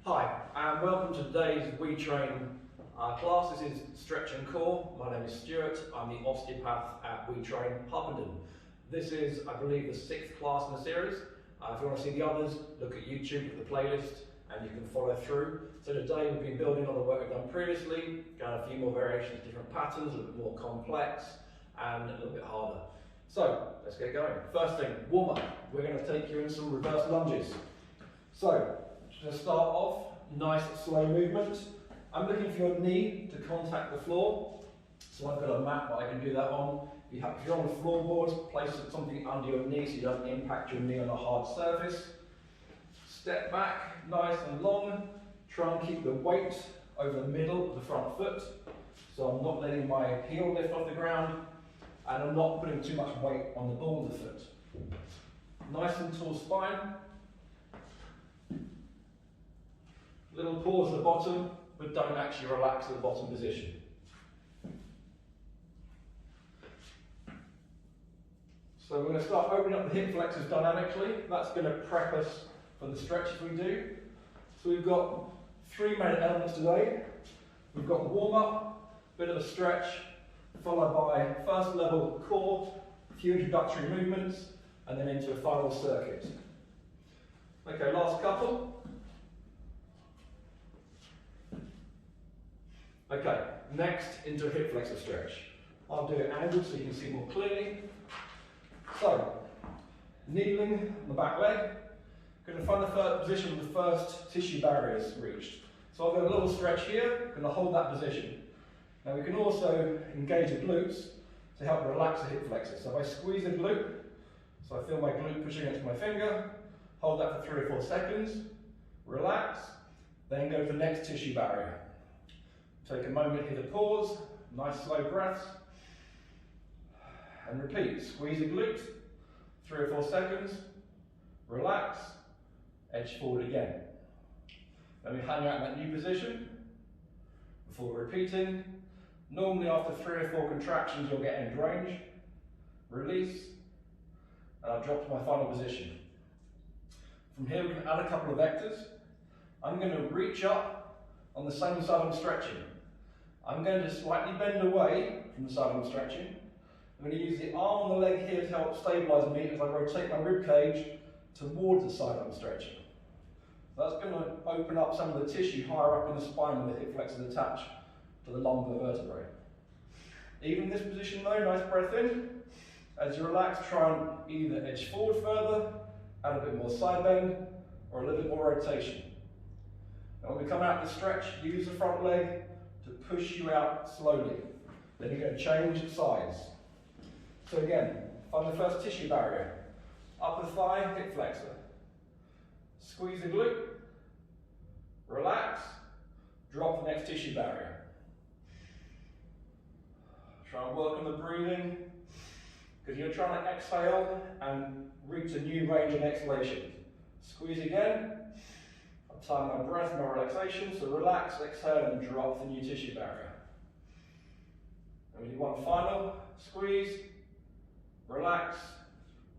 Hi, and welcome to today's We Train class. This is Stretch and Core. My name is Stuart. I'm the osteopath at We Train Harpenden. This is, I believe, the 6th class in the series. If you want to see the others, look at YouTube at the playlist and you can follow through. So today we've been building on the work we've done previously, got a few more variations, different patterns, a little bit more complex and a little bit harder. So let's get going. First thing, warm up. We're going to take you in some reverse lunges. So to start off, nice slow movement. I'm looking for your knee to contact the floor. So I've got a mat that I can do that on. If you're on the floorboard, place something under your knee so you don't impact your knee on a hard surface. Step back, nice and long. Try and keep the weight over the middle of the front foot. So I'm not letting my heel lift off the ground and I'm not putting too much weight on the ball of the foot. Nice and tall spine. Little pause at the bottom, but don't actually relax at the bottom position. So we're going to start opening up the hip flexors dynamically. That's going to prep us for the stretches we do. So we've got 3 main elements today. We've got the warm-up, bit of a stretch, followed by first level core, a few introductory movements, and then into a final circuit. Okay, last couple. Okay, next into a hip flexor stretch. I'll do it angled so you can see more clearly. So, kneeling on the back leg, going to find the first position where the first tissue barrier is reached. So I've got a little stretch here, going to hold that position. Now we can also engage the glutes to help relax the hip flexor. So if I squeeze the glute, so I feel my glute pushing against my finger, hold that for 3 or 4 seconds, relax, then go to the next tissue barrier. Take a moment here to pause, nice slow breaths, and repeat. Squeeze the glute, 3 or 4 seconds, relax, edge forward again. Then we hang out in that new position before repeating. Normally after 3 or 4 contractions you'll get end range, release, and I'll drop to my final position. From here we can add a couple of vectors. I'm going to reach up on the same side I'm stretching. I'm going to slightly bend away from the side I'm stretching. I'm going to use the arm on the leg here to help stabilise me as I rotate my rib cage towards the side I'm stretching. So that's going to open up some of the tissue higher up in the spine where the hip flexors attach to the lumbar vertebrae. Even in this position though, nice breath in. As you relax, try and either edge forward further, add a bit more side bend, or a little bit more rotation. Now when we come out of the stretch, use the front leg to push you out slowly. Then you're going to change sides. So again, find the first tissue barrier. Upper thigh, hip flexor. Squeeze the glute. Relax. Drop the next tissue barrier. Try and work on the breathing, because you're trying to exhale and reach a new range of exhalation. Squeeze again. Time my breath, my relaxation, so relax, exhale and drop the new tissue barrier. And we do one final, squeeze, relax.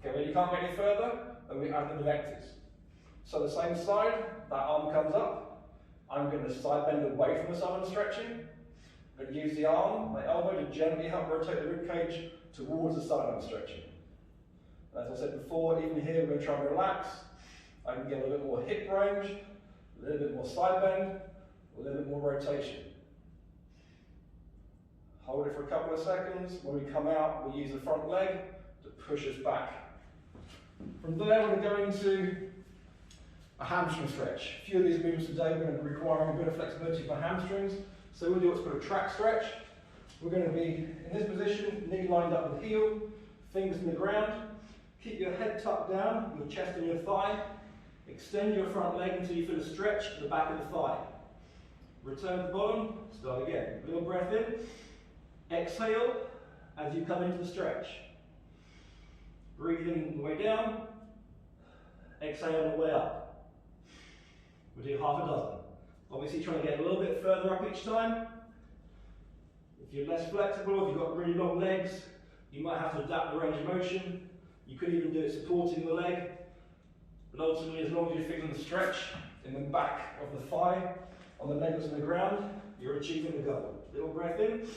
Okay, when you can't get any further, then we add the vectors. So the same side, that arm comes up. I'm going to side bend away from the side I'm stretching. I'm going to use the arm, my elbow to gently help rotate the rib cage towards the side I'm stretching. As I said before, even here we're going to try and relax. I can get a little bit more hip range, a little bit more side bend, a little bit more rotation. Hold it for a couple of seconds. When we come out, we use the front leg to push us back. From there, we're going to go into a hamstring stretch. A few of these movements today are going to be requiring a bit of flexibility for hamstrings. So we'll do what's called a track stretch. We're going to be in this position, knee lined up with heel, fingers in the ground. Keep your head tucked down, your chest and your thigh. Extend your front leg until you feel a stretch at the back of the thigh. Return to the bottom, start again. Little breath in. Exhale as you come into the stretch. Breathe in the way down. Exhale on the way up. We'll do half a dozen. Obviously try to get a little bit further up each time. If you're less flexible, if you've got really long legs, you might have to adapt the range of motion. You could even do it supporting the leg. But ultimately, as long as your feet on the stretch, in the back of the thigh, on the leg that's on the ground, you're achieving the goal. Little breath in,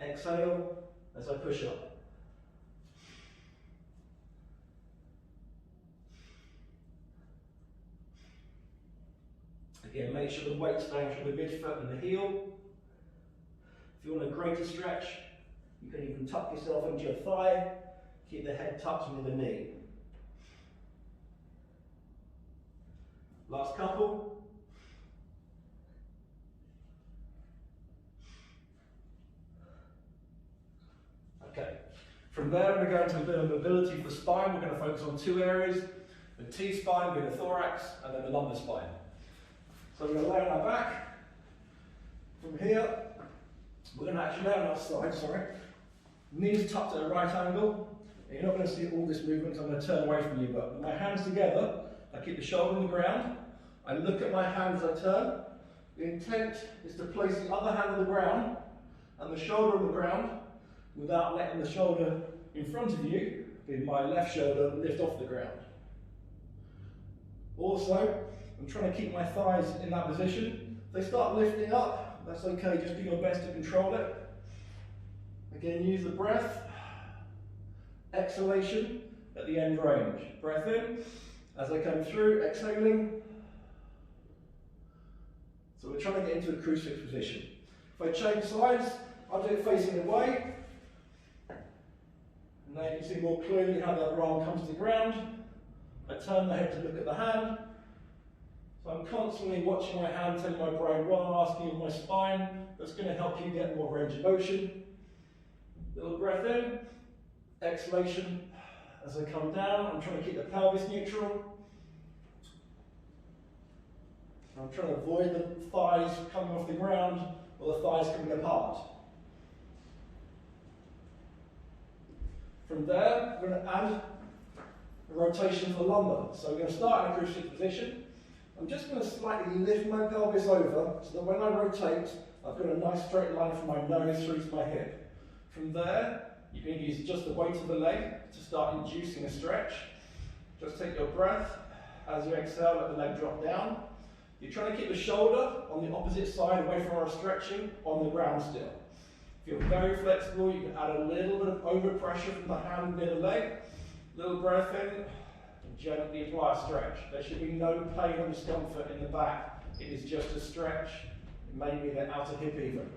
exhale as I push up. Again, make sure the weight's down through the midfoot and the heel. If you want a greater stretch, you can even tuck yourself into your thigh, keep the head tucked into the knee. Last couple. Okay, from there we're going to go into a bit of mobility for the spine. We're going to focus on two areas, the T-spine being the thorax and then the lumbar spine. So we're going to lay on our back. From here, we're going to actually lay on our side, knees tucked at a right angle. And you're not going to see all this movement, so I'm going to turn away from you, but with my hands together, I keep the shoulder on the ground. I look at my hand as I turn. The intent is to place the other hand on the ground and the shoulder on the ground without letting the shoulder in front of you, being my left shoulder, lift off the ground. Also, I'm trying to keep my thighs in that position. If they start lifting up, that's okay, just do your best to control it. Again, use the breath. Exhalation at the end range. Breath in, as I come through, exhaling. So we're trying to get into a crucifix position. If I change sides, I'll do it facing away. And now you can see more clearly how the other arm comes to the ground. I turn the head to look at the hand. So I'm constantly watching my hand, telling my brain what I'm asking of my spine. That's going to help you get more range of motion. Little breath in, exhalation as I come down. I'm trying to keep the pelvis neutral. I'm trying to avoid the thighs coming off the ground or the thighs coming apart. From there, we're going to add a rotation to the lumbar. So we're going to start in a crucifix position. I'm just going to slightly lift my pelvis over so that when I rotate, I've got a nice straight line from my nose through to my hip. From there, you can use just the weight of the leg to start inducing a stretch. Just take your breath. As you exhale, let the leg drop down. You're trying to keep the shoulder on the opposite side away from our stretching on the ground still. If you're very flexible, you can add a little bit of overpressure from the hand near the leg. Little breath in, and gently apply a stretch. There should be no pain or discomfort in the back. It is just a stretch, maybe the outer hip even.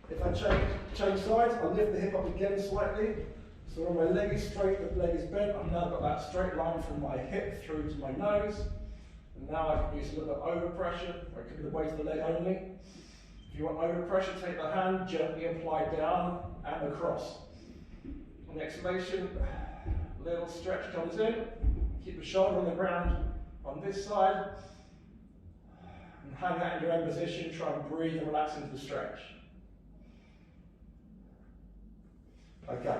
If I change sides, I'll lift the hip up again slightly. So when my leg is straight, the leg is bent, I've now got that straight line from my hip through to my nose. And now I can use a little bit of overpressure, or it could be the weight of the leg only. If you want overpressure, take the hand, gently apply down and across. On exhalation, little stretch comes in. Keep the shoulder on the ground on this side. And hang out in your own position, try and breathe and relax into the stretch. Okay,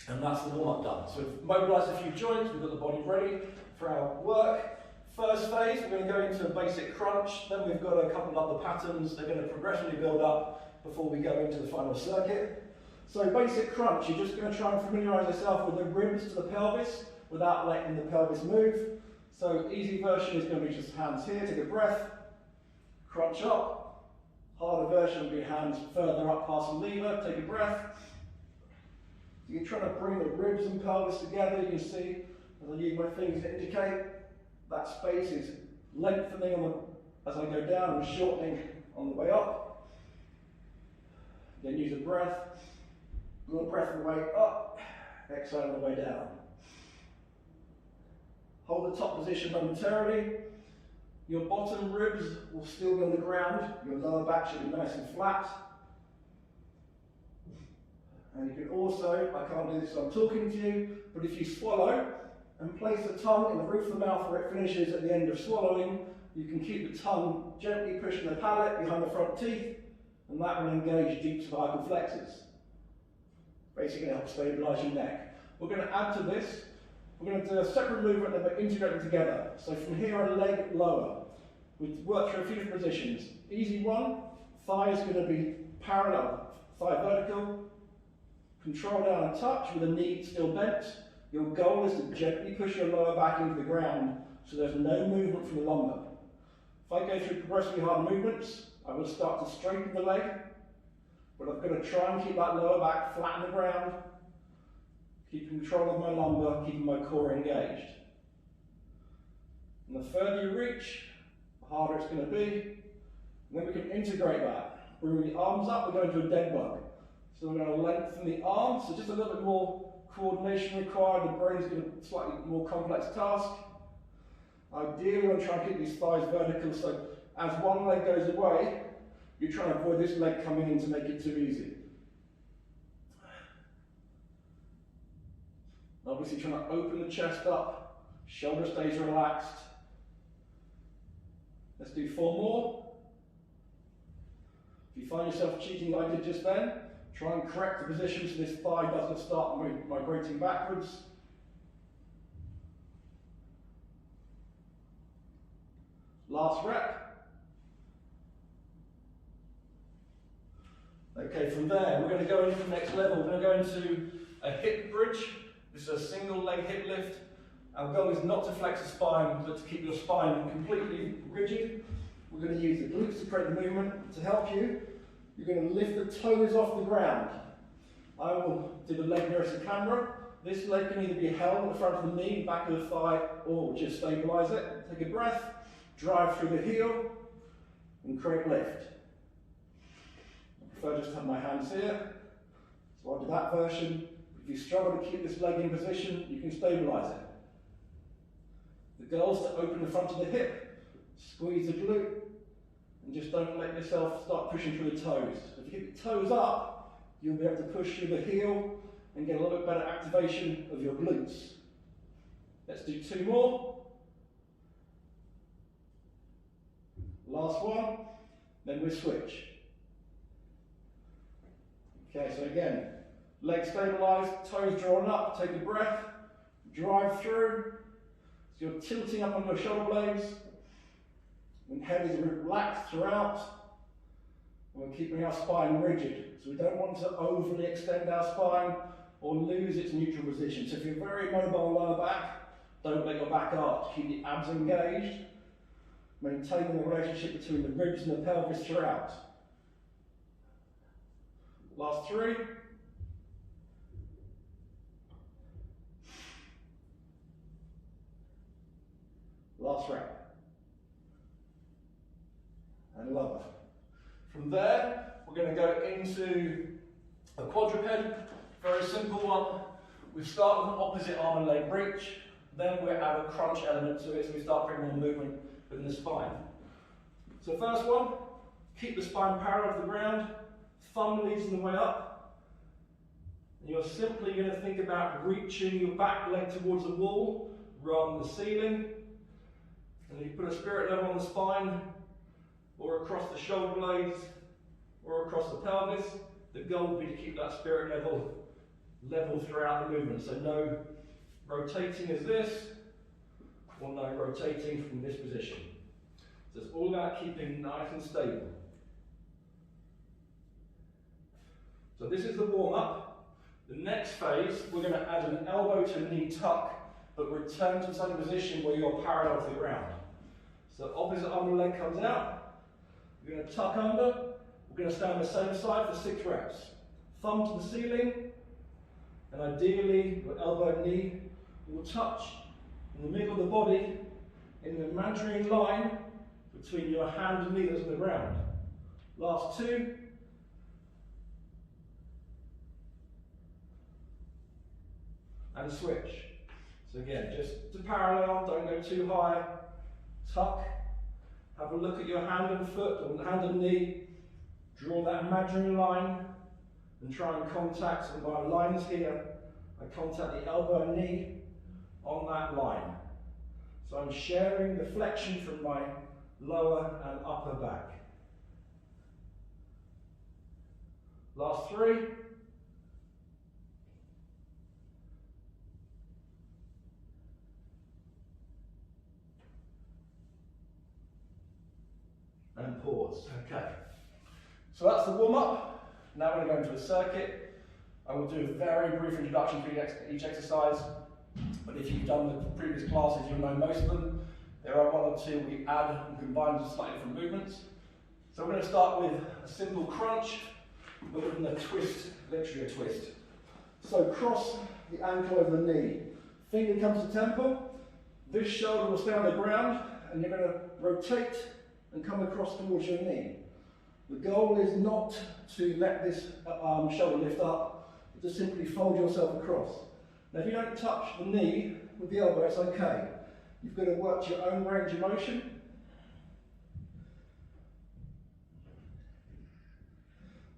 and that's the warm-up done. So we've mobilised a few joints, we've got the body ready for our work. First phase, we're going to go into a basic crunch, then we've got a couple of other patterns. They're going to progressively build up before we go into the final circuit. So basic crunch, you're just going to try and familiarise yourself with the ribs to the pelvis without letting the pelvis move. So easy version is going to be just hands here, take a breath, crunch up. Harder version will be hands further up past the lever, take a breath. So you're trying to bring the ribs and pelvis together. You can see, as I use my fingers to indicate, that space is lengthening as I go down and shortening on the way up. Then use a breath. Little breath on the way up, exhale on the way down. Hold the top position momentarily. Your bottom ribs will still be on the ground. Your lower back should be nice and flat. And you can also, I can't do this so I'm talking to you, but if you swallow and place the tongue in the roof of the mouth where it finishes at the end of swallowing, you can keep the tongue gently pushing the palate behind the front teeth, and that will engage deep cervical flexors. Basically help stabilise your neck. We're going to add to this, we're going to do a separate movement that we're integrating together. So from here, a leg lower. We work through a few different positions. Easy one, thigh is going to be parallel, thigh vertical. Control down and touch with the knee still bent. Your goal is to gently push your lower back into the ground so there's no movement from the lumbar. If I go through progressively hard movements, I will start to straighten the leg, but I've got to try and keep that lower back flat on the ground, keeping control of my lumbar, keeping my core engaged. And the further you reach, the harder it's going to be. And then we can integrate that. Bring the arms up, we're going to a dead bug. So we're going to lengthen the arms, so just a little bit more coordination required. The brain's got a slightly more complex task. Ideally, we want to try and keep these thighs vertical, so as one leg goes away, you're trying to avoid this leg coming in to make it too easy. Obviously trying to open the chest up, shoulder stays relaxed. Let's do 4 more. If you find yourself cheating like I did just then, try and correct the position so this thigh doesn't start migrating backwards. Last rep. Okay, from there we're going to go into the next level. We're going to go into a hip bridge. This is a single leg hip lift. Our goal is not to flex the spine, but to keep your spine completely rigid. We're going to use the glutes to create the movement. To help you, you're going to lift the toes off the ground. I will do the leg nearest the camera. This leg can either be held at the front of the knee, back of the thigh, or just stabilise it. Take a breath, drive through the heel, and create lift. I prefer just to have my hands here, so I'll do that version. If you struggle to keep this leg in position, you can stabilise it. The goal is to open the front of the hip, squeeze the glute, and just don't let yourself start pushing through the toes. If you keep the toes up, you'll be able to push through the heel and get a little bit better activation of your glutes. Let's do 2 more. Last one, then we switch. Okay, so again, legs stabilised, toes drawn up, take a breath, drive through. So you're tilting up on your shoulder blades, and head is relaxed throughout. And we're keeping our spine rigid. So we don't want to overly extend our spine or lose its neutral position. So if you're very mobile lower back, don't let your back arch. Keep the abs engaged, maintaining the relationship between the ribs and the pelvis throughout. Last 3. Last rep. And love it. From there, we're going to go into a quadruped, very simple one. We start with an opposite arm and leg reach, then we add a crunch element to it, so we start bringing more movement within the spine. So first one, keep the spine parallel to the ground, thumb leads the way up, and you're simply going to think about reaching your back leg towards the wall rather than the ceiling. And you put a spirit level on the spine, or across the shoulder blades, or across the pelvis. The goal would be to keep that spirit level throughout the movement. So no rotating as this, or no rotating from this position. So it's all about keeping nice and stable. So this is the warm-up. The next phase, we're going to add an elbow to knee tuck, but return to the same position where you're parallel to the ground. So opposite arm and leg comes out. We're going to tuck under. We're going to stay on the same side for 6 reps. Thumb to the ceiling, and ideally your elbow and knee will touch in the middle of the body in an imaginary line between your hand and knee that's on the ground. Last 2. And switch. So again, just to parallel, don't go too high. Tuck. Have a look at your hand and foot, or hand and knee. Draw that imaginary line and try and contact, and by lines here, I contact the elbow and knee on that line. So I'm sharing the flexion from my lower and upper back. Last 3. And pause. Okay. So that's the warm-up. Now we're going to go into a circuit. I will do a very brief introduction to each exercise, but if you've done the previous classes, you'll know most of them. There are one or two we add and combine to slightly different movements. So we're going to start with a simple crunch, but with a twist, literally a twist. So cross the ankle over the knee. Finger comes to temple. This shoulder will stay on the ground, and you're going to rotate and come across towards your knee. The goal is not to let this shoulder lift up, but to simply fold yourself across. Now if you don't touch the knee with the elbow, it's okay. You've got to work to your own range of motion.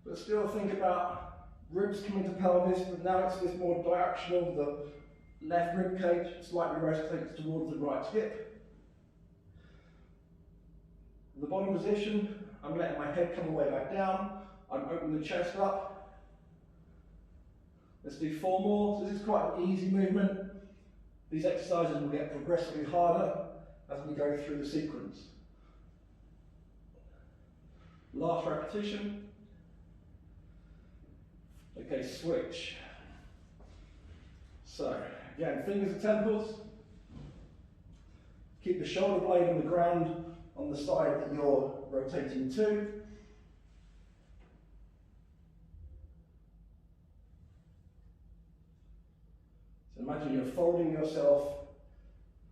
But still think about ribs coming to pelvis, but now it's this more directional, the left rib cage slightly rotates towards the right hip. In the bottom position, I'm letting my head come all the way back down. I'm opening the chest up. Let's do 4 more. So this is quite an easy movement. These exercises will get progressively harder as we go through the sequence. Last repetition. Okay, switch. So, again, fingers at temples. Keep the shoulder blade on the ground on the side that you're rotating to. So imagine you're folding yourself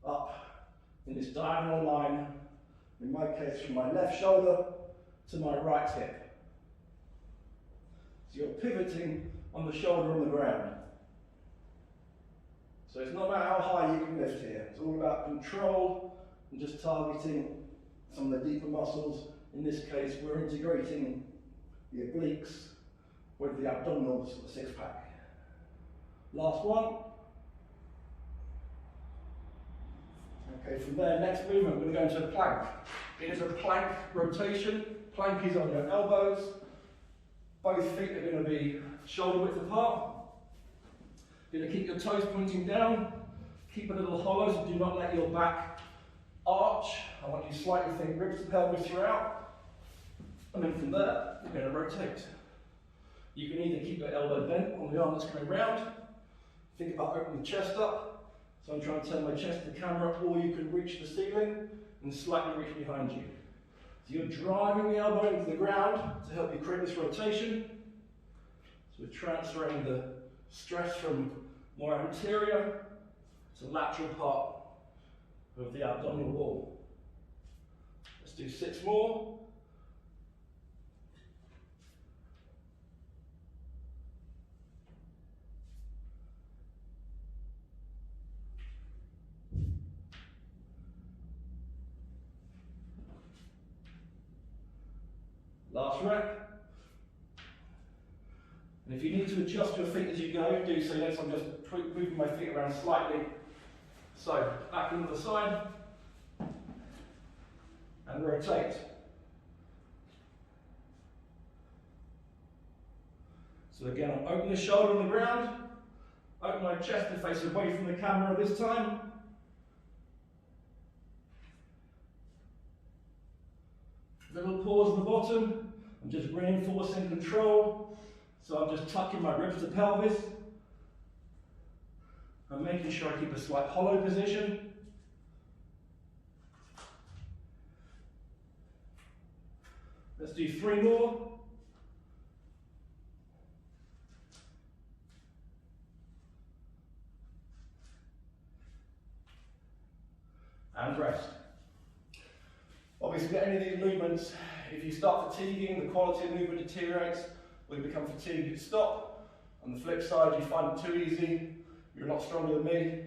up in this diagonal line, in my case from my left shoulder to my right hip. So you're pivoting on the shoulder on the ground. So it's not about how high you can lift here, it's all about control and just targeting some of the deeper muscles. In this case, we're integrating the obliques with the abdominals, the 6-pack. Last one. Okay, from there, next movement, we're going to go into a plank. It is a plank rotation. Plank is on your elbows. Both feet are going to be shoulder width apart. You're going to keep your toes pointing down. Keep a little hollow, so do not let your back arch. I want you to slightly think ribs to pelvis throughout. And then from there, you're going to rotate. You can either keep your elbow bent on the arm that's coming round. Think about opening the chest up. So I'm trying to turn my chest to the camera, or you can reach the ceiling and slightly reach behind you. So you're driving the elbow into the ground to help you create this rotation. So we're transferring the stress from more anterior to lateral part of the abdominal wall. Let's do 6 more. Last rep. And if you need to adjust your feet as you go, do so. Notice I'm just moving my feet around slightly. So, back into the side. And rotate. So again, I'm opening the shoulder on the ground. Open my chest to face away from the camera this time. Little pause at the bottom. I'm just reinforcing control. So I'm just tucking my ribs to pelvis. I'm making sure I keep a slight hollow position. Let's do 3 more. And rest. Obviously, with any of these movements, if you start fatiguing, the quality of movement deteriorates. When you become fatigued, you stop. On the flip side, you find it too easy, you're not stronger than me,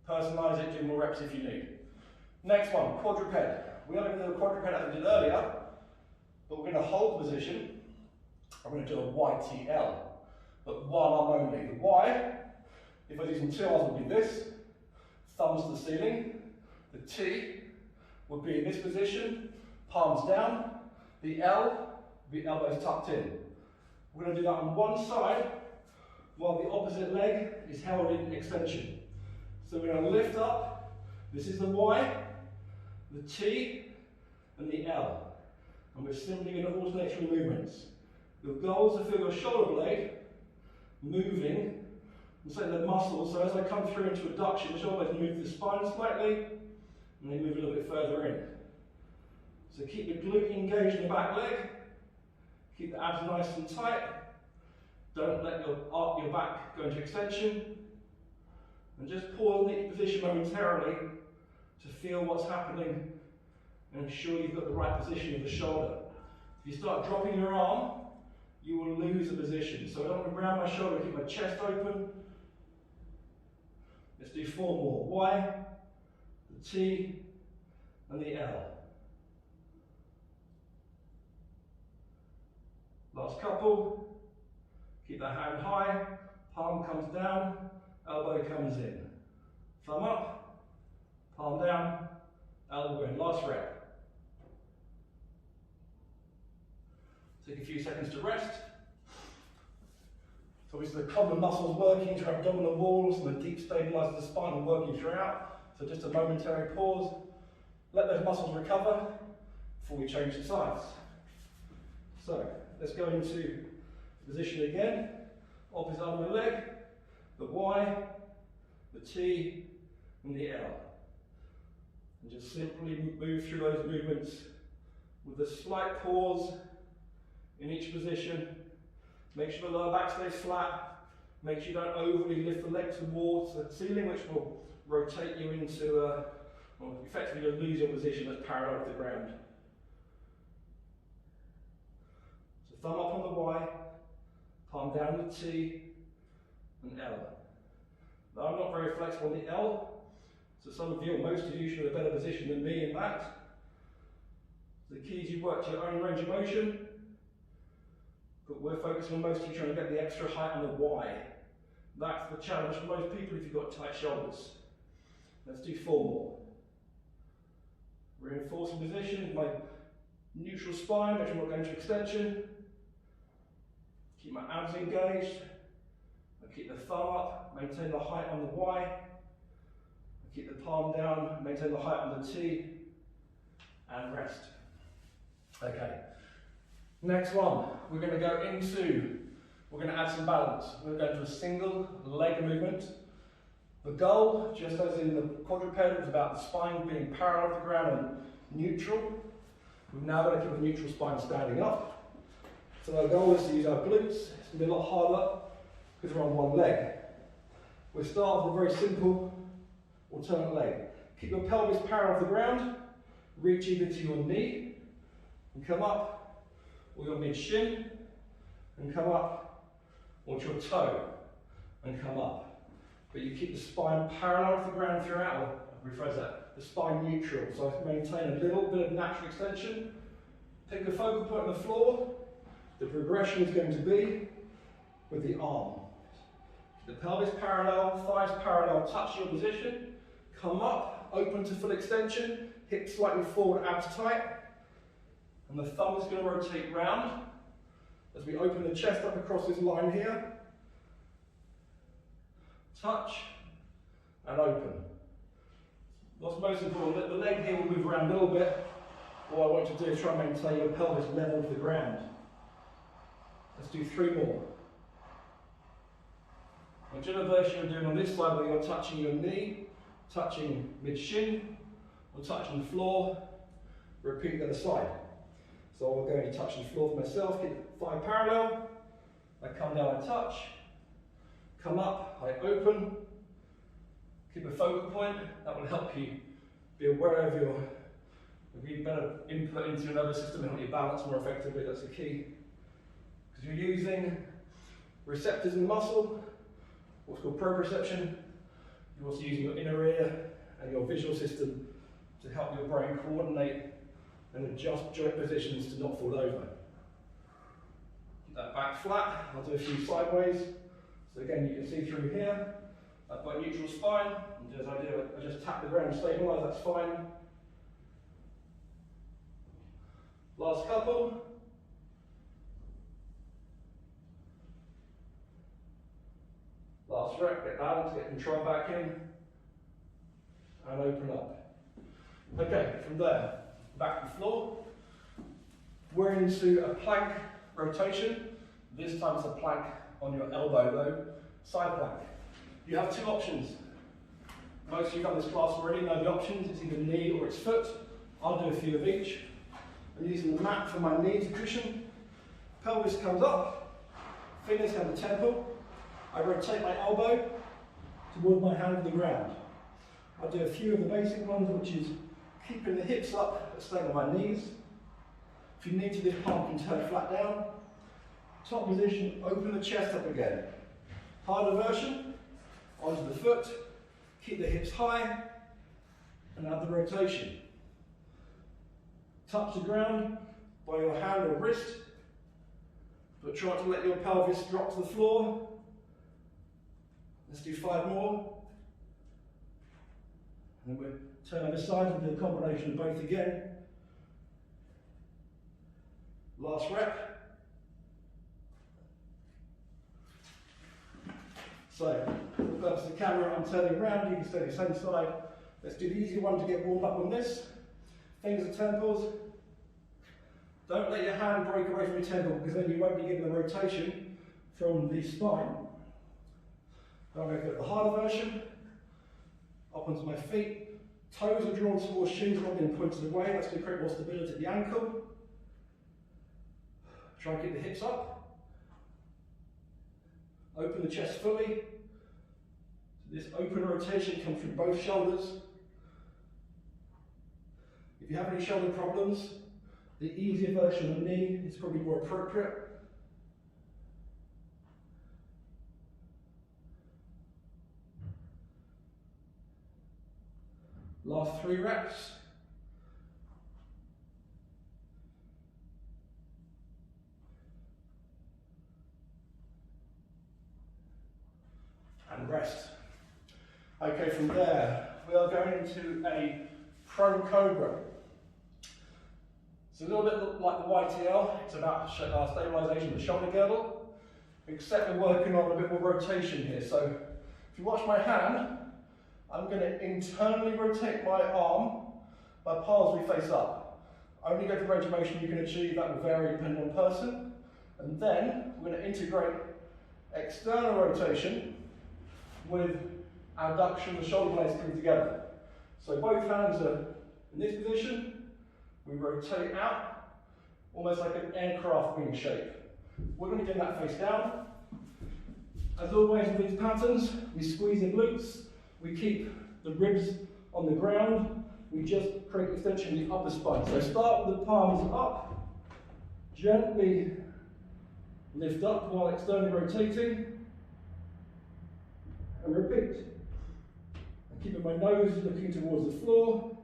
personalise it, do more reps if you need. Next one, quadruped. We are going to do a quadruped as we did earlier, but we're going to hold the position. I'm going to do a YTL, but one arm only. The Y, if I was using 2 arms, would be this, thumbs to the ceiling. The T would be in this position, palms down. The L, the elbows tucked in. We're going to do that on one side, while the opposite leg is held in extension. So we're going to lift up. This is the Y, the T, and the L. And we're simply going to alternate through movements. Your goal is to feel your shoulder blade moving, and so the muscles. So as I come through into adduction, the shoulder blade move the spine slightly, and then move a little bit further in. So keep the glute engaged in the back leg, keep the abs nice and tight, don't let your back go into extension, and just pause in each position momentarily to feel what's happening and ensure you've got the right position of the shoulder. If you start dropping your arm, you will lose the position. So I don't want to round my shoulder, keep my chest open. Let's do 4 more. Y, the T, and the L. Last couple. Keep that hand high, palm comes down, elbow comes in. Thumb up, palm down, elbow in. Last rep. Take a few seconds to rest. So obviously the common muscles working through abdominal walls and the deep stabilizer of the spine are working throughout. So just a momentary pause. Let those muscles recover before we change the sides. So let's go into position again. Opposite arm and leg. The Y, the T, and the L. And just simply move through those movements with a slight pause in each position. Make sure the lower back stays flat. Make sure you don't overly lift the leg towards the ceiling, which will rotate you into, well, effectively you'll lose your position that's parallel to the ground. So thumb up on the Y, palm down the T, and L. Now I'm not very flexible on the L, so some of you, or most of you, should have a better position than me in that. The key is you work to your own range of motion, but we're focusing on most of you trying to get the extra height on the Y. That's the challenge for most people if you've got tight shoulders. Let's do 4 more. Reinforcing position with my neutral spine, make sure I'm not going to extension. Keep my abs engaged. I keep the thumb up, maintain the height on the Y. I keep the palm down, maintain the height on the T, and rest. Okay. Next one, we're going to go into, we're going to add some balance. We're going to go into a single leg movement. The goal, just as in the quadruped, is about the spine being parallel to the ground and neutral. We've now got to keep the neutral spine standing up. So our goal is to use our glutes. It's going to be a lot harder because we're on one leg. We'll start with a very simple alternate leg. Keep your pelvis parallel to the ground, reach either to your knee and come up, or your mid-shin, and come up, or to your toe, and come up. But you keep the spine parallel to the ground throughout, or rephrase that, the spine neutral, so maintain a little bit of natural extension. Pick a focal point on the floor. The progression is going to be with the arm. The pelvis parallel, thighs parallel, touch your position, come up, open to full extension, hips slightly forward, abs tight. And the thumb is going to rotate round as we open the chest up across this line here. Touch and open. What's most important, the leg here will move around a little bit. What I want you to do is try and maintain your pelvis level to the ground. Let's do 3 more. Whichever version you're doing on this side, whether you're touching your knee, touching mid-shin, or touching the floor, repeat the other side. So I'm going to touch the floor for myself, keep the thigh parallel, I come down, I touch, come up, I open, keep a focal point. That will help you be aware of your, give better input into your nervous system and help you balance more effectively. That's the key. Because you're using receptors in the muscle, what's called proprioception. You're also using your inner ear and your visual system to help your brain coordinate and adjust joint positions to not fall over. Keep that back flat. I'll do a few sideways. So again, you can see through here, I've got a neutral spine, and as I do it, I just tap the ground and stabilise, that's fine. Last couple. Last rep, get balance, get control back in, and open up. Okay, from there, back to the floor. We're into a plank rotation. This time it's a plank on your elbow though, side plank. You have 2 options. Most of you have done this class already, know the options. It's either knee or it's foot. I'll do a few of each. I'm using the mat for my knees cushion. Pelvis comes up, fingers come to temple. I rotate my elbow towards my hand to the ground. I'll do a few of the basic ones, which is keeping the hips up, but staying on my knees. If you need to, this palm can turn flat down. Top position, open the chest up again. Harder version, onto the foot, keep the hips high, and add the rotation. Touch the ground by your hand or wrist, but try to let your pelvis drop to the floor. Let's do 5 more. And then we'll turn on the side and do a combination of both again. Last rep. So, for the purpose of the camera, I'm turning around, you can stay the same side. Let's do the easy one to get warmed up on this. Fingers at temples. Don't let your hand break away from your temple, because then you won't be getting the rotation from the spine. I'm going to go to the harder version. Up onto my feet. Toes are drawn towards shins, not being pointed away. That's going to create more stability at the ankle. Try and keep the hips up. Open the chest fully. So this open rotation comes through both shoulders. If you have any shoulder problems, the easier version of the knee is probably more appropriate. Last 3 reps. And rest. Okay, from there, we are going into a prone cobra. It's a little bit like the YTL. It's about stabilisation of the shoulder girdle, except we're working on a bit more rotation here. So if you watch my hand, I'm going to internally rotate my arm. My palms will be face up. Only go to range of motion you can achieve. That will vary depending on person. And then we're going to integrate external rotation with abduction, the shoulder blades coming together. So both hands are in this position. We rotate out, almost like an aircraft wing shape. We're going to get that face down. As always with these patterns, we squeeze the glutes, we keep the ribs on the ground, we just create extension of the upper spine. So start with the palms up, gently lift up while externally rotating, and repeat. I'm keeping my nose looking towards the floor.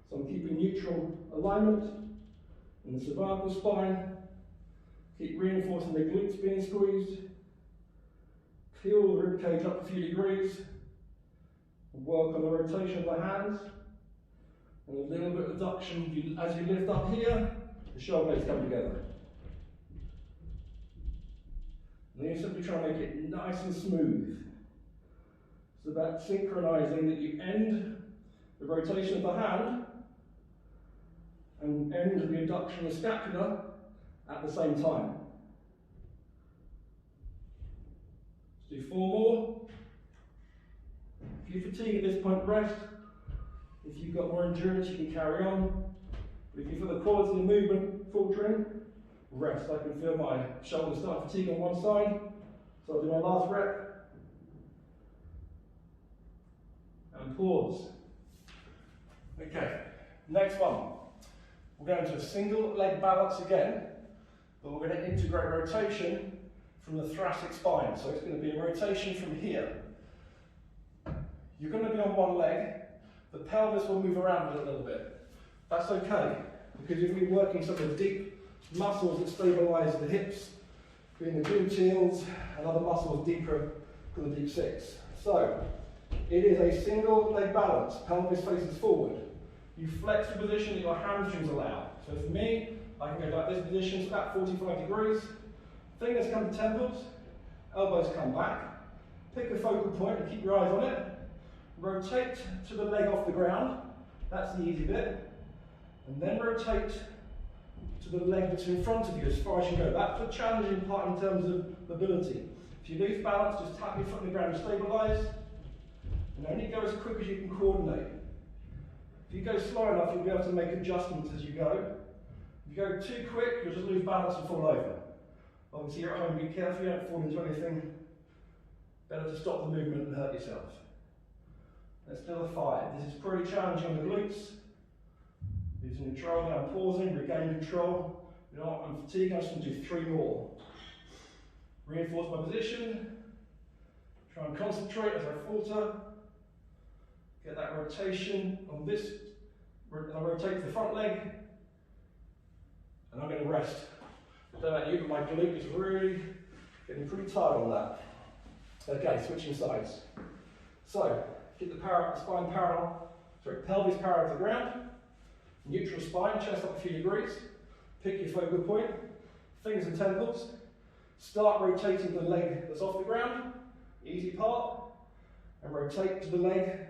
So I'm keeping neutral alignment in the cervical spine. Keep reinforcing the glutes being squeezed. Peel the rib cage up a few degrees. And work on the rotation of the hands. And a little bit of adduction. As you lift up here, the shoulder blades come together. And then you simply try and make it nice and smooth. It's about synchronizing that you end the rotation of the hand and end the adduction of the scapula at the same time. Let's do 4 more. If you fatigue at this point, rest. If you've got more endurance, you can carry on. But if you feel the quality of the movement faltering, rest. I can feel my shoulders start to fatigue on one side. So I'll do my last rep. And pause. Okay, next one. We're going to a single leg balance again, but we're going to integrate rotation from the thoracic spine. So it's going to be a rotation from here. You're going to be on one leg, the pelvis will move around a little bit. That's okay, because you're going to be working some of the deep muscles that stabilise the hips, being the gluteals and other muscles deeper than the deep six. So, it is a single leg balance, pelvis faces forward. You flex the position that your hamstrings allow. So for me, I can go like this position, it's about 45 degrees. Fingers come to temples, elbows come back. Pick a focal point and keep your eyes on it. Rotate to the leg off the ground, that's the easy bit. And then rotate to the leg that's in front of you as far as you go. That's the challenging part in terms of mobility. If you lose balance, just tap your foot on the ground and stabilise. And only go as quick as you can coordinate. If you go slow enough, you'll be able to make adjustments as you go. If you go too quick, you'll just lose balance and fall over. Obviously, you're at home, be careful you don't fall into anything. Better to stop the movement and hurt yourself. Let's do a 5. This is pretty challenging on the glutes. Using control, now I'm pausing, regain control. You know what, I'm fatigued, I just want to do 3 more. Reinforce my position. Try and concentrate as I falter. Get that rotation on this. I rotate to the front leg. And I'm going to rest. I don't know about you, but my glute is really getting pretty tired on that. Okay, switching sides. So, keep the spine parallel, pelvis parallel to the ground. Neutral spine, chest up a few degrees. Pick your focal point, fingers and temples. Start rotating the leg that's off the ground, easy part, and rotate to the leg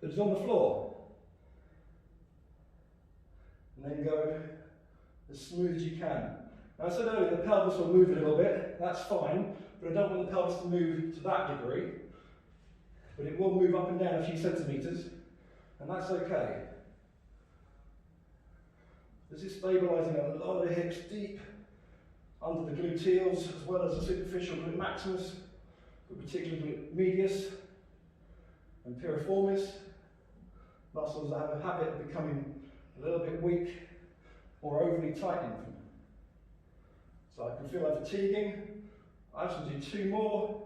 that is on the floor. And then go as smooth as you can. Now, I said earlier the pelvis will move a little bit, that's fine, but I don't want the pelvis to move to that degree. But it will move up and down a few centimetres, and that's okay. This is stabilising a lot of the hips deep under the gluteals, as well as the superficial glute maximus, but particularly glute medius and piriformis, muscles that have a habit of becoming a little bit weak or overly tightening. So I can feel that fatiguing. I just want to do 2 more.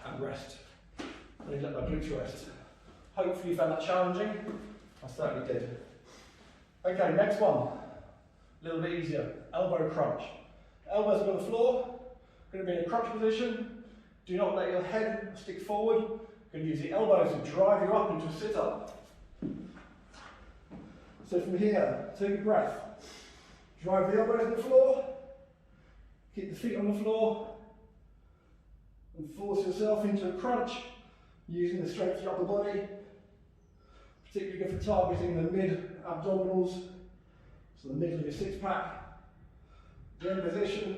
And rest. And let my glutes rest. Hopefully you found that challenging. I certainly did. Okay, next one. A little bit easier. Elbow crunch. Elbows are on the floor. Going to be in a crunch position. Do not let your head stick forward. Going to use the elbows to drive you up into a sit-up. So from here, take a breath. Drive the elbows on the floor. Keep the feet on the floor. And force yourself into a crunch using the strength of your upper body, particularly good for targeting the mid-abdominals, so the middle of your 6-pack. Then position,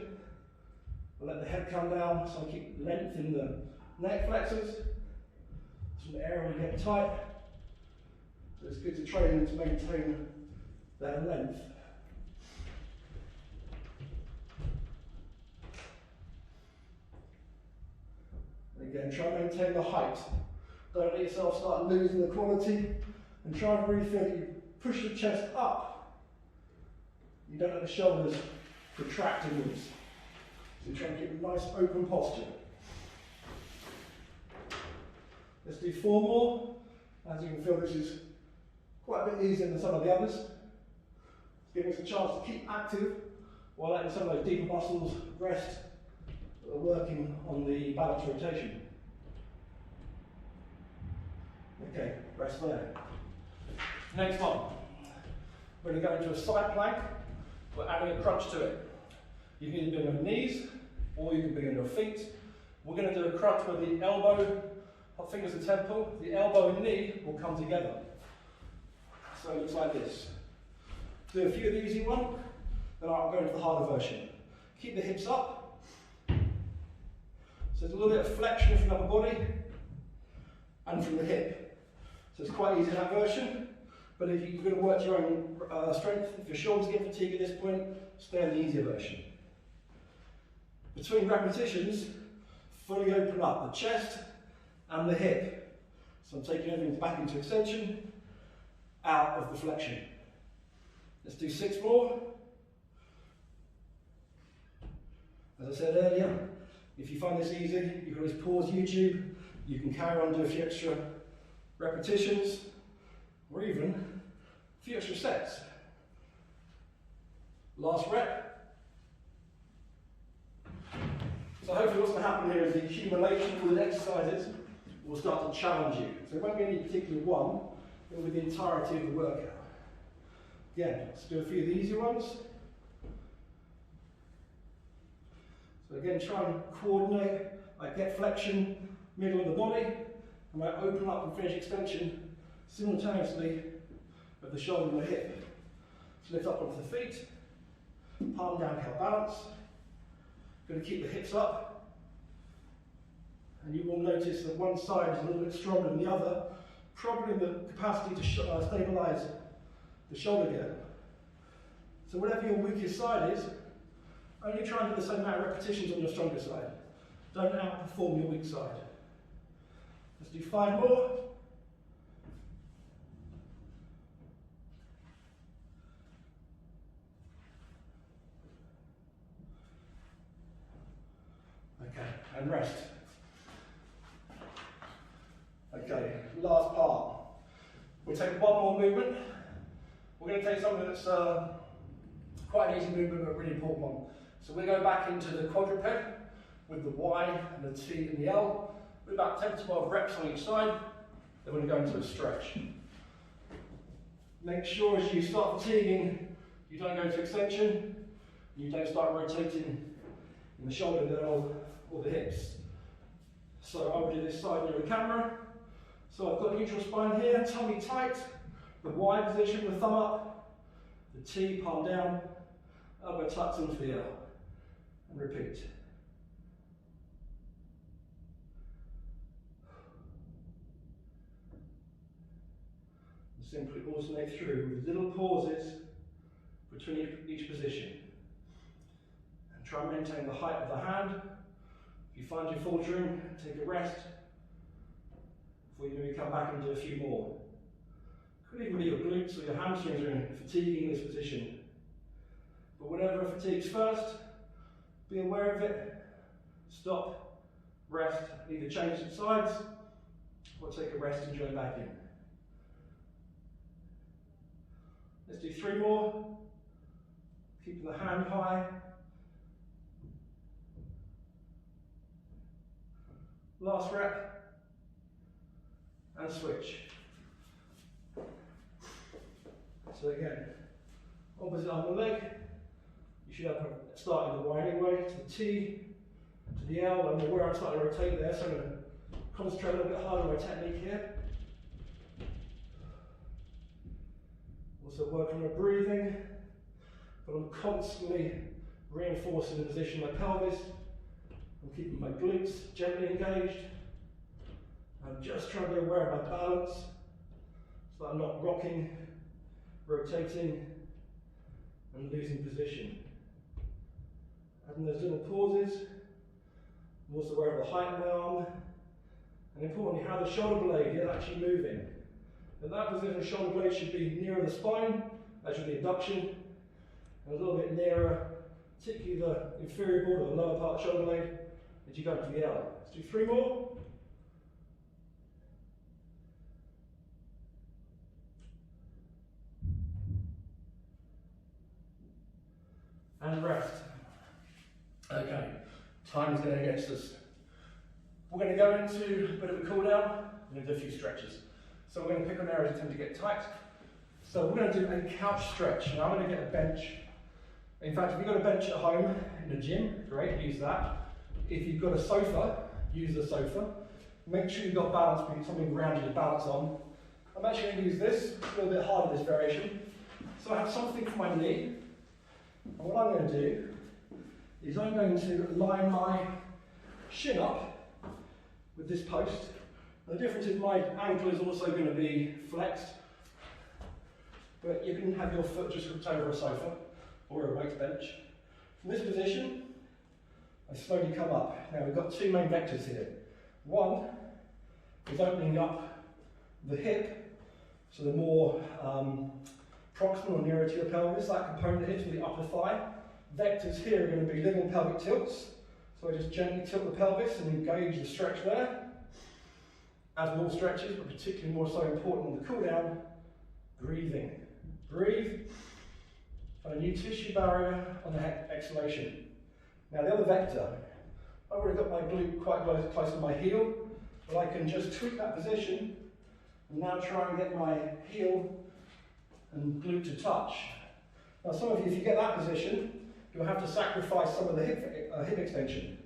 I'll let the head come down, so I keep length in the neck flexors. It's an area where you get tight, so it's good to train to maintain that length. Again, try and maintain the height. Don't let yourself start losing the quality, and try and really feel that you push the chest up. You don't let the shoulders contract inwards. So you try and keep a nice open posture. Let's do 4 more. As you can feel, this is quite a bit easier than some of the others. It's giving us a chance to keep active while letting some of those deeper muscles rest. We're working on the balance rotation. Okay, rest there. Next one. We're going to go into a side plank. We're adding a crunch to it. You can either be on your knees or you can be on your feet. We're going to do a crunch where the elbow, fingers and temple, the elbow and knee will come together. So it looks like this. Do a few of the easy ones, then I'll go into the harder version. Keep the hips up. So there's a little bit of flexion from the upper body and from the hip. So it's quite easy in that version, but if you're going to work your own strength, if your shoulders get fatigued at this point, stay on the easier version. Between repetitions, fully open up the chest and the hip. So I'm taking everything back into extension, out of the flexion. Let's do 6 more. As I said earlier, if you find this easy, you can always pause YouTube, you can carry on, do a few extra repetitions, or even a few extra sets. Last rep. So hopefully what's going to happen here is the accumulation of the exercises will start to challenge you. So it won't be any particular one, it will be the entirety of the workout. Again, let's do a few of the easier ones. So again, try and coordinate. I get flexion, middle of the body, and I open up and finish extension simultaneously of the shoulder and the hip. So lift up onto the feet, palm down, held balance. Going to keep the hips up. And you will notice that one side is a little bit stronger than the other, probably in the capacity to stabilise the shoulder girdle. So whatever your weakest side is, only try and do the same amount of repetitions on your stronger side. Don't outperform your weak side. Let's do 5 more. Okay, and rest. Okay, last part. We'll take one more movement. We're going to take something that's quite an easy movement, but a really important one. So we're going back into the quadruped with the Y and the T and the L, with about 10 to 12 reps on each side. Then we're going to go into a stretch. Make sure as you start fatiguing, you don't go into extension, you don't start rotating in the shoulder girdle or the hips. So I will do this side near the camera. So I've got neutral spine here, tummy tight, the Y position, the thumb up, the T, palm down, elbow tucks into the L, and repeat. And simply alternate through with little pauses between each position. And try and maintain the height of the hand. If you find you're faltering, take a rest before you maybe come back and do a few more. Could even be your glutes or your hamstrings are fatiguing this position. But whenever fatigues first, be aware of it, stop, rest, either change the sides or take a rest and join back in. Let's do 3 more, keeping the hand high. Last rep, and switch. So again, opposite arm and leg. You should have starting the Y anyway, to the T, to the L. I'm aware I'm starting to rotate there, so I'm going to concentrate a little bit harder on my technique here. Also working on my breathing, but I'm constantly reinforcing the position of my pelvis. I'm keeping my glutes gently engaged. I'm just trying to be aware of my balance, so that I'm not rocking, rotating, and losing position. Having those little pauses, I'm also aware of the height of my arm, and importantly how the shoulder blade is actually moving. In that position, the shoulder blade should be nearer the spine, as should the abduction, and a little bit nearer, particularly the inferior border, the lower part of the shoulder blade, as you go into the L. Let's do 3 more. And rest. Okay, time is going against us. We're going to go into a bit of a cool down and do a few stretches. So we're going to pick on areas that tend to get tight. So we're going to do a couch stretch. Now I'm going to get a bench. In fact, if you've got a bench at home in the gym, great, use that. If you've got a sofa, use the sofa. Make sure you've got balance, something around you to balance on. I'm actually going to use this, a little bit harder this variation. So I have something for my knee. And what I'm going to do is I'm going to line my shin up with this post. The difference is my ankle is also going to be flexed, but you can have your foot just hooked over a sofa or a weight bench. From this position, I slowly come up. Now we've got 2 main vectors here. One is opening up the hip, so the more proximal or nearer to your pelvis, that component here to the upper thigh. Vectors here are going to be little pelvic tilts. So I just gently tilt the pelvis and engage the stretch there. As with all stretches, but particularly more so important in the cool down, breathing. Breathe. Find a new tissue barrier on the exhalation. Now the other vector, I've already got my glute quite close to my heel, but I can just tweak that position and now try and get my heel and glute to touch. Now some of you, if you get that position, you'll have to sacrifice some of the hip extension.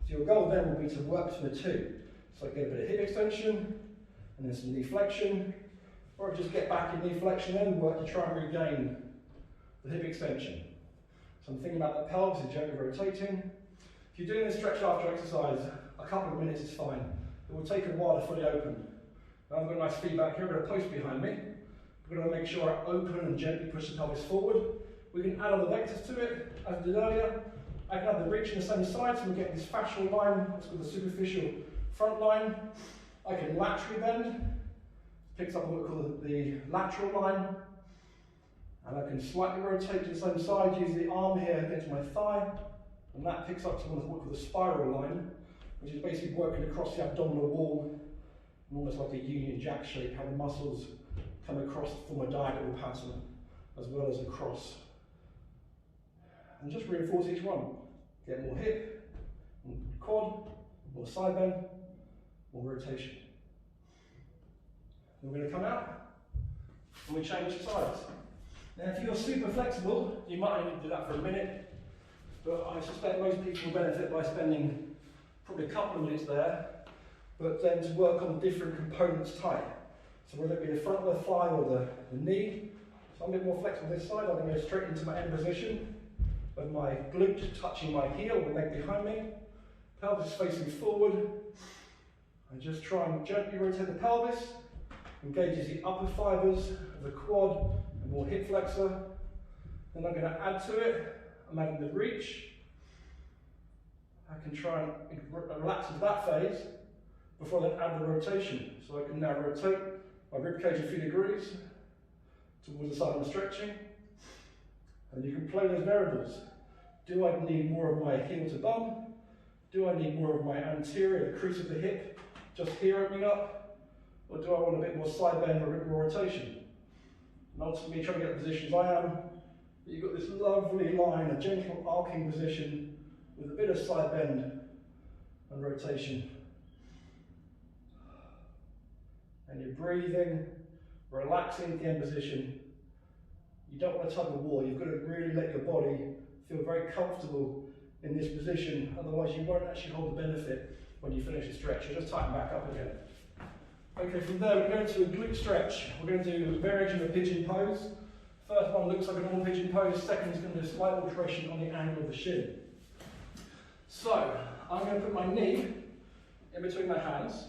So your goal then will be to work between the 2. So get a bit of hip extension, and then some knee flexion, or just get back in knee flexion and work to try and regain the hip extension. So I'm thinking about the pelvis is gently rotating. If you're doing this stretch after exercise, a couple of minutes is fine. It will take a while to fully open. Now I've got nice feedback here, I've got a post behind me. We're going to make sure I open and gently push the pelvis forward. We can add other vectors to it, as I did earlier. I can have the reach on the same side, so we get this fascial line, what's called the superficial front line. I can laterally bend, picks up on what we call the lateral line. And I can slightly rotate to the same side, use the arm here against my thigh, and that picks up to what we call the spiral line, which is basically working across the abdominal wall, almost like a Union Jack shape, how the muscles come across to form a diagonal pattern, as well as across. And just reinforce each one. Get more hip, more quad, more side bend, more rotation. Then we're going to come out, and we change sides. Now if you're super flexible, you might only do that for a minute, but I suspect most people will benefit by spending probably a couple of minutes there, but then to work on different components tight. So whether it be the front of the thigh or the knee, so I'm a bit more flexible this side, I'm going to go straight into my end position, with my glute touching my heel, the leg behind me, pelvis facing forward. I just try and gently rotate the pelvis, engages the upper fibres of the quad and more hip flexor. Then I'm going to add to it, I'm adding the reach. I can try and relax into that phase before I then add the rotation. So I can now rotate my ribcage a few degrees towards the side I'm stretching. And you can play those variables. Do I need more of my heel to bum? Do I need more of my anterior, the crease of the hip, just here opening up? Or do I want a bit more side bend or a bit more rotation? And ultimately trying to get the position as I am, but you've got this lovely line, a gentle arcing position with a bit of side bend and rotation. And you're breathing, relaxing at the end position. You don't want to tug the wall, you've got to really let your body feel very comfortable in this position, otherwise you won't actually hold the benefit when you finish the stretch. You'll just tighten back up again. Okay, from there we're going to a glute stretch. We're going to do a variation of a pigeon pose. First one looks like a normal pigeon pose, second is going to do a slight alteration on the angle of the shin. So, I'm going to put my knee in between my hands.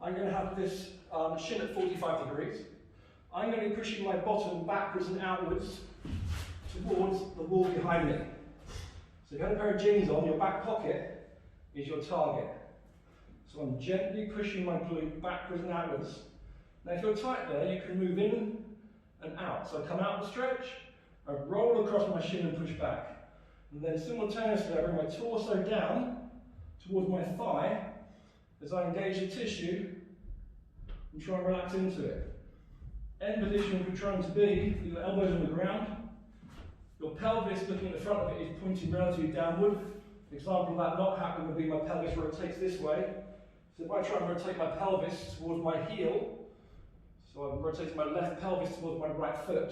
I'm going to have this shin at 45 degrees. I'm going to be pushing my bottom backwards and outwards towards the wall behind me. So if you have a pair of jeans on, your back pocket is your target. So I'm gently pushing my glute backwards and outwards. Now if you're tight there, you can move in and out. So I come out and stretch, I roll across my shin and push back. And then simultaneously I bring my torso down towards my thigh as I engage the tissue and try and relax into it. End position we're trying to be, with your elbows on the ground. Your pelvis looking at the front of it is pointing relatively downward. An example of that not happening would be my pelvis rotates this way. So if I try and rotate my pelvis towards my heel, so I'm rotating my left pelvis towards my right foot,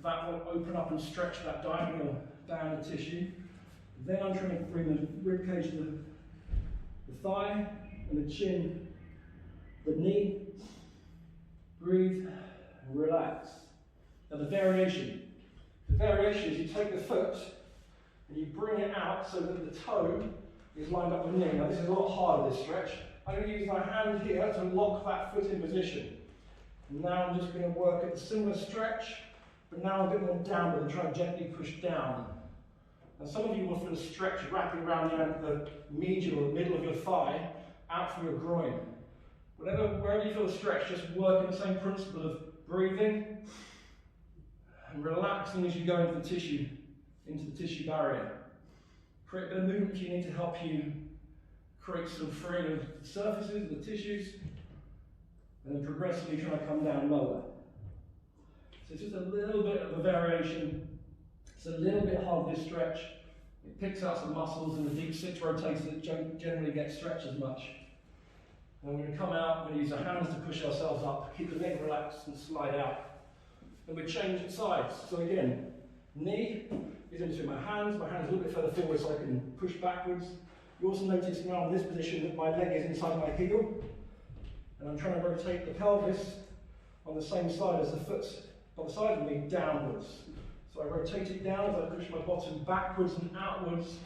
that will open up and stretch that diagonal down the tissue. Then I'm trying to bring the ribcage to the thigh and the chin, the knee. Breathe and relax. Now the variation. The variation is you take the foot and you bring it out so that the toe is lined up with the knee. Now this is a lot harder, this stretch. I'm going to use my hand here to lock that foot in position. And now I'm just going to work at a similar stretch, but now a bit more downward and try and gently push down. And some of you will feel a stretch wrapping around the medial or the middle of your thigh, out from your groin. Wherever you feel a stretch, just work in the same principle of breathing and relaxing as you go into the tissue barrier. Create a bit of movement if you need to help you create some freeing of the surfaces, the tissues, and then progressively try to come down lower. So it's just a little bit of a variation. It's a little bit hard, this stretch. It picks out some muscles and the deep six rotators that don't generally get stretched as much. And we're going to come out, we're going to use our hands to push ourselves up, keep the leg relaxed and slide out. And we change sides. So again, knee is in between my hands a little bit further forward so I can push backwards. You also notice now in this position that my leg is inside my heel. And I'm trying to rotate the pelvis on the same side as the foot by the side of me downwards. So So I rotate it down as I push my bottom backwards and outwards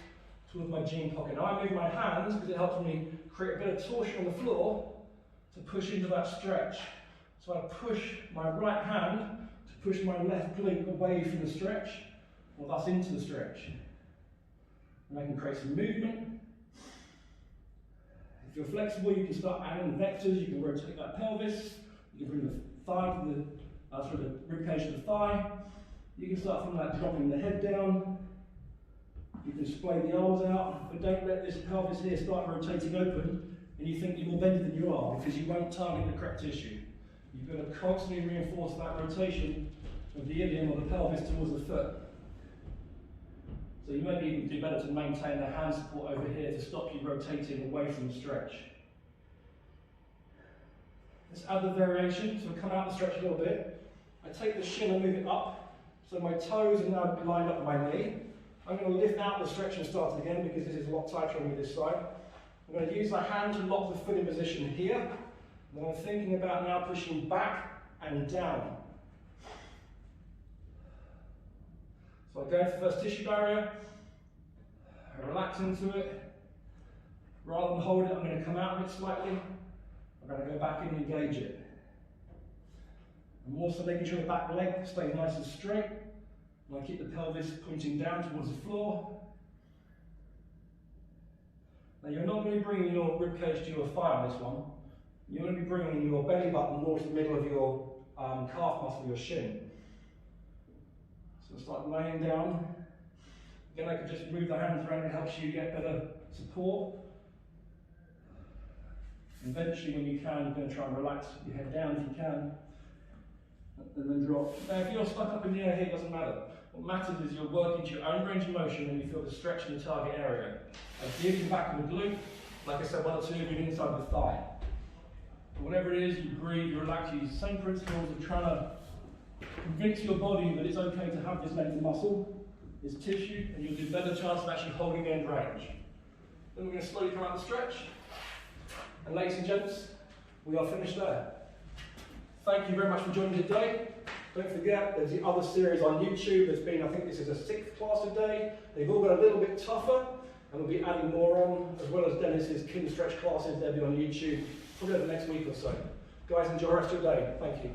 towards my jean pocket. Now I move my hands because it helps me create a bit of torsion on the floor to push into that stretch. So I push my right hand to push my left glute away from the stretch, or thus into the stretch. And I can create some movement. If you're flexible, you can start adding vectors. You can rotate that pelvis. You can bring the thigh to the rib cage to the thigh. You can start from that, dropping the head down. You can splay the arms out, but don't let this pelvis here start rotating open and you think you're more bended than you are, because you won't target the correct tissue. You've got to constantly reinforce that rotation of the ilium or the pelvis towards the foot. So you maybe even do better to maintain the hand support over here to stop you rotating away from the stretch. Let's add the variation. So we come out the stretch a little bit. I take the shin and move it up, so my toes are now lined up with my knee. I'm going to lift out the stretch and start it again because this is a lot tighter on me this side. I'm going to use my hand to lock the foot in position here. And then I'm thinking about now pushing back and down. So I go into the first tissue barrier, I relax into it. Rather than hold it, I'm going to come out of it slightly. I'm going to go back in and engage it. I'm also making sure the back leg stays nice and straight. And I keep the pelvis pointing down towards the floor. Now you're not going to be bringing your ribcage to your thigh on this one. You're going to be bringing your belly button more to the middle of your calf muscle, your shin. So start laying down. Again, I could just move the hands around, it helps you get better support. Eventually, when you can, you're going to try and relax your head down if you can, and then drop. Now, if you're stuck up in the air here, it doesn't matter. What matters is you're working to your own range of motion and you feel the stretch in the target area. Ideally, the back of the glute, like I said, one or two of you inside the thigh. But whatever it is, you breathe, you relax, you use the same principles of trying to convince your body that it's okay to have this length of muscle, this tissue, and you'll do a better chance of actually holding the end range. Then we're going to slowly come out the stretch. And ladies and gents, we are finished there. Thank you very much for joining today. Don't forget, there's the other series on YouTube. There's been, I think this is a 6th class today. They've all got a little bit tougher, and we'll be adding more on, as well as Dennis's kin stretch classes. They'll be on YouTube probably over the next week or so. Guys, enjoy the rest of your day. Thank you.